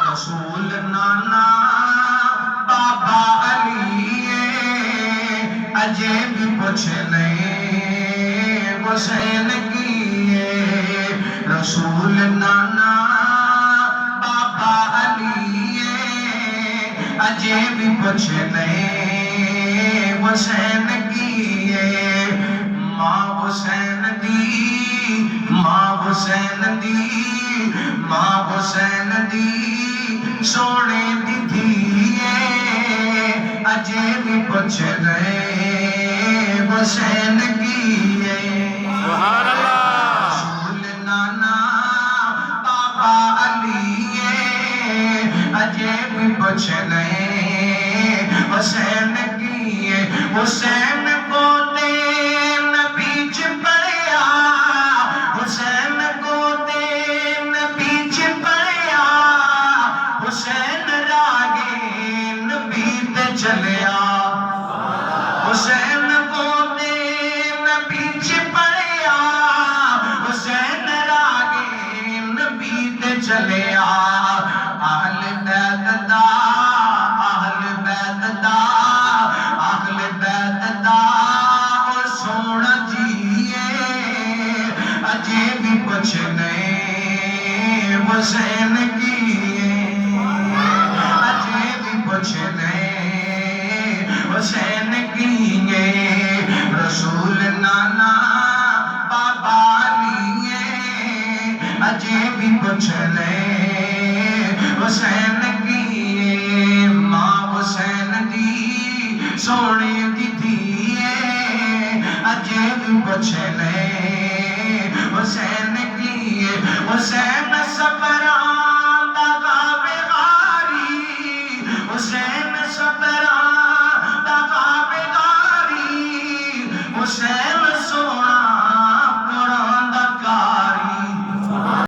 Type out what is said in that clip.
رسول نانا بابا علی اجے بھی پوچھ لیں حسین کی رسول نانا بابا علی اجے بھی پوچھ لیں حسین کی ماں حسین دی ماں حسین دی ماں حسین دی سونے دی دھیے اجے بھی پوچھ رہے حسین کی سبحان اللہ رسول نانا بابا علی اجے بھی پوچھ رہے حسین کی حسین کو دین بیچ پڑیا حسین کو دین بیچ پڑیا حسین راگین بیت چلیا حسین کو دین بیچ پڑیا حسین راگین بیت چلیا اہل بیت دا اہل بیت دا اہل بیت دا او سونا جیے اجے بھی پوچھ لیں حسین کی اجے بھی پوچھ لیں حسین کی رسول نانا بابا علی اجے بھی پوچھ لیں حسین کی ماں حسین دی سونے دی دھیے اجے بھی پوچھ لیں حسین کی حسین صبران دا غاوے غاری حسین صبران دا غاوے غاری